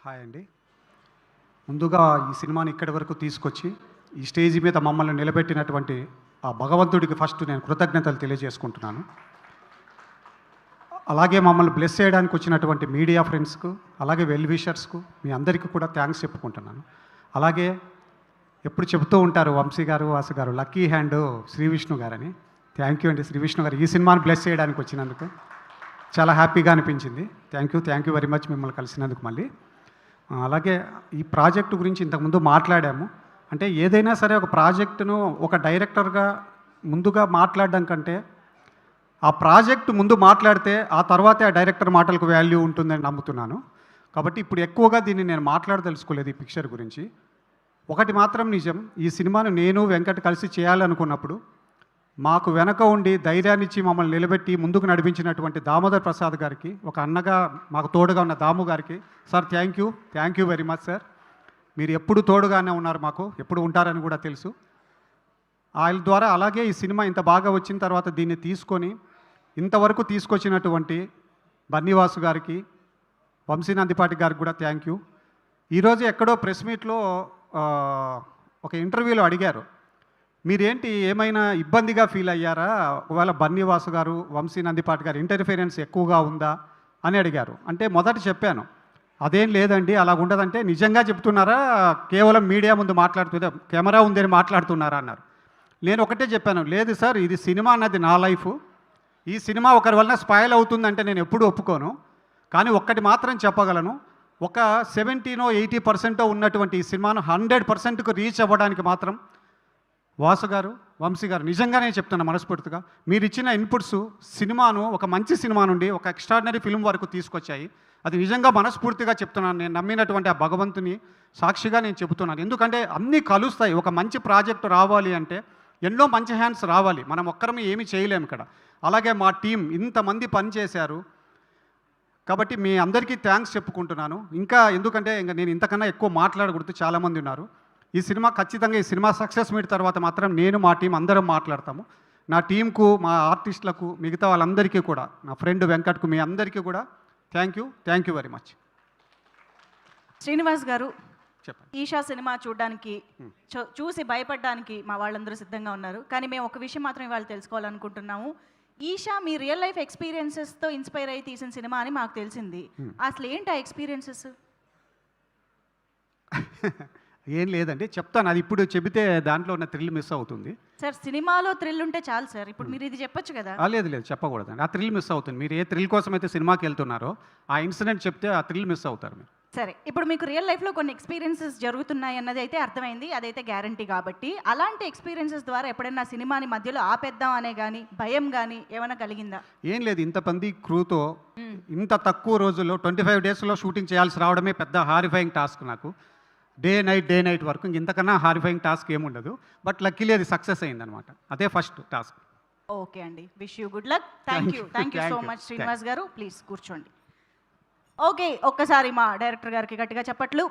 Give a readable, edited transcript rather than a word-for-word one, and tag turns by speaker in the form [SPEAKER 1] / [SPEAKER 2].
[SPEAKER 1] Hi అండి. ముందుగా ఈ సినిమాని ఇక్కడి వరకు తీసుకొచ్చి ఈ స్టేజ్ మీద మమ్మల్ని నిలబెట్టినటువంటి ఆ భగవంతుడికి ఫస్ట్ నేను కృతజ్ఞతలు తెలియజేసుకుంటున్నాను. అలాగే మమ్మల్ని బ్లెస్ చేయడానికి వచ్చినటువంటి మీడియా ఫ్రెండ్స్కు, అలాగే వెల్ విషర్స్కు మీ అందరికీ కూడా థ్యాంక్స్ చెప్పుకుంటున్నాను. అలాగే ఎప్పుడు చెబుతూ ఉంటారు వంశీ గారు, వాసు గారు, లక్కీ హ్యాండ్ శ్రీ విష్ణు గారని. థ్యాంక్ యూ అండి శ్రీ విష్ణు గారు, ఈ సినిమాని బ్లెస్ చేయడానికి వచ్చినందుకు చాలా హ్యాపీగా అనిపించింది. థ్యాంక్ యూ వెరీ మచ్ మిమ్మల్ని కలిసినందుకు మళ్ళీ. అలాగే ఈ ప్రాజెక్టు గురించి ఇంతకుముందు మాట్లాడాము. అంటే ఏదైనా సరే ఒక ప్రాజెక్టును ఒక డైరెక్టర్గా ముందుగా మాట్లాడడం కంటే ఆ ప్రాజెక్టు ముందు మాట్లాడితే ఆ తర్వాతే ఆ డైరెక్టర్ మాటలకు వాల్యూ ఉంటుందని నమ్ముతున్నాను. కాబట్టి ఇప్పుడు ఎక్కువగా దీన్ని నేను మాట్లాడదలుచుకోలేదు ఈ పిక్చర్ గురించి. ఒకటి మాత్రం నిజం, ఈ సినిమాను నేను వెంకట్ కలిసి చేయాలనుకున్నప్పుడు మాకు వెనక ఉండి ధైర్యాన్నిచ్చి మమ్మల్ని నిలబెట్టి ముందుకు నడిపించినటువంటి దామోదర్ ప్రసాద్ గారికి, ఒక అన్నగా మాకు తోడుగా ఉన్న దాము గారికి, sir thank you very much sir. మీరు ఎప్పుడు తోడుగానే ఉన్నారు, మాకు ఎప్పుడు ఉంటారని కూడా తెలుసు. ఆయన ద్వారా అలాగే ఈ సినిమా ఇంత బాగా వచ్చిన తర్వాత దీన్ని తీసుకొని ఇంతవరకు తీసుకొచ్చినటువంటి బన్నీవాసు గారికి, వంశీ నందిపాటి గారికి కూడా థ్యాంక్ యూ. ఈరోజు ఎక్కడో ప్రెస్ మీట్లో ఒక ఇంటర్వ్యూలో అడిగారు, మీరేంటి ఏమైనా ఇబ్బందిగా ఫీల్ అయ్యారా, ఒకవేళ బన్నీవాసు గారు, వంశీ నందిపాటి గారు ఇంటర్ఫిరెన్స్ ఎక్కువగా ఉందా అని అడిగారు. అంటే మొదట చెప్పాను, అదేం లేదండి, అలా ఉండదంటే నిజంగా చెప్తున్నారా, కేవలం మీడియా ముందు మాట్లాడుతుందా, కెమెరా ఉందని మాట్లాడుతున్నారా అన్నారు. నేను ఒకటే చెప్పాను, లేదు సార్, ఇది సినిమా అన్నది నా లైఫ్, ఈ సినిమా ఒకరి వలన స్పాయిల్ అవుతుందంటే నేను ఎప్పుడూ ఒప్పుకోను. కానీ ఒక్కటి మాత్రం చెప్పగలను, ఒక 70-80% ఉన్నటువంటి ఈ సినిమాను 100%కు రీచ్ అవ్వడానికి మాత్రం వాసు గారు, వంశీ గారు, నిజంగానే చెప్తున్నా మనస్ఫూర్తిగా, మీరు ఇచ్చిన ఇన్పుట్స్ సినిమాను ఒక మంచి సినిమా నుండి ఒక ఎక్స్ట్రాడినరీ ఫిల్మ్ వరకు తీసుకొచ్చాయి. అది నిజంగా మనస్ఫూర్తిగా చెప్తున్నాను. నేను నమ్మినటువంటి ఆ భగవంతుని సాక్షిగా నేను చెబుతున్నాను. ఎందుకంటే అన్నీ కలుస్తాయి. ఒక మంచి ప్రాజెక్టు రావాలి అంటే ఎన్నో మంచి హ్యాండ్స్ రావాలి, మనం ఒక్కరమే ఏమీ చేయలేము ఇక్కడ. అలాగే మా టీం ఇంతమంది పనిచేశారు. కాబట్టి మీ అందరికీ థ్యాంక్స్ చెప్పుకుంటున్నాను. ఎందుకంటే నేను ఇంతకన్నా ఎక్కువ మాట్లాడకూడదు, చాలామంది ఉన్నారు. ఈ సినిమా ఖచ్చితంగా ఈ సినిమా సక్సెస్ మీట్ తర్వాత మాత్రం నేను మా టీం అందరం మాట్లాడతాము. నా టీంకు, మా ఆర్టిస్టులకు, మిగతా వాళ్ళందరికీ కూడా, నా ఫ్రెండ్ వెంకట్కు, మీ అందరికీ కూడా thank you very much.
[SPEAKER 2] Srinivas గారు,
[SPEAKER 1] చెప్పండి.
[SPEAKER 2] ఈషా సినిమా చూడడానికి చూసి భయపడడానికి మా వాళ్ళందరూ సిద్ధంగా ఉన్నారు. కానీ మేము ఒక విషయం మాత్రం ఇవాళ తెలుసుకోవాలనుకుంటున్నాము. ఈషా మీ రియల్ లైఫ్ ఎక్స్పీరియన్సెస్తో ఇన్స్పైర్ అయ్యి తీసిన సినిమా అని మాకు తెలిసింది. అసలు ఏంటి ఆ ఎక్స్పీరియన్సెస్?
[SPEAKER 1] ఏం లేదండి, చెప్తాను. అది ఇప్పుడు చెబితే దాంట్లో ఉన్న థ్రిల్ మిస్ అవుతుంది.
[SPEAKER 2] సార్, సినిమాలో థ్రిల్ ఉంటే చాలు సార్, ఇప్పుడు మీరు ఇది చెప్పొచ్చు కదా.
[SPEAKER 1] లేదు చెప్పకూడదండి, ఆ థ్రిల్ మిస్ అవుతుంది. మీరు ఏ థ్రిల్ కోసం అయితే సినిమాకి వెళ్తున్నారో ఆ ఇన్సిడెంట్ చెప్తే ఆ థ్రిల్ మిస్ అవుతారు మీరు.
[SPEAKER 2] సరే, ఇప్పుడు మీకు రియల్ లైఫ్లో కొన్ని ఎక్స్పీరియన్సెస్ జరుగుతున్నాయి అన్నది అయితే అర్థమైంది, అదైతే గ్యారంటీ. కాబట్టి అలాంటి ఎక్స్పీరియన్సెస్ ద్వారా ఎప్పుడైనా సినిమాని మధ్యలో ఆపేద్దాం అనే కానీ భయం కానీ ఏమైనా కలిగిందా?
[SPEAKER 1] ఏం లేదు, ఇంతమంది క్రూతో ఇంత తక్కువ రోజుల్లో 25 డేస్లో షూటింగ్ చేయాల్సి రావడమే పెద్ద హారిఫైయింగ్ టాస్క్ నాకు. డే నైట్ వరకు ఇంతకన్నా హారిఫైయింగ్ టాస్క్ ఏముండదు. బట్ లక్కీలీ అది సక్సెస్ అయిందనమాట. అదే ఫస్ట్ టాస్క్.
[SPEAKER 2] ఓకే అండి, wish you good luck. Thank you so much Srinivas గారు. ప్లీజ్ కూర్చోండి. ఓకే, ఒక్కసారి మా డైరెక్టర్ గారికి గట్టిగా చప్పట్లు.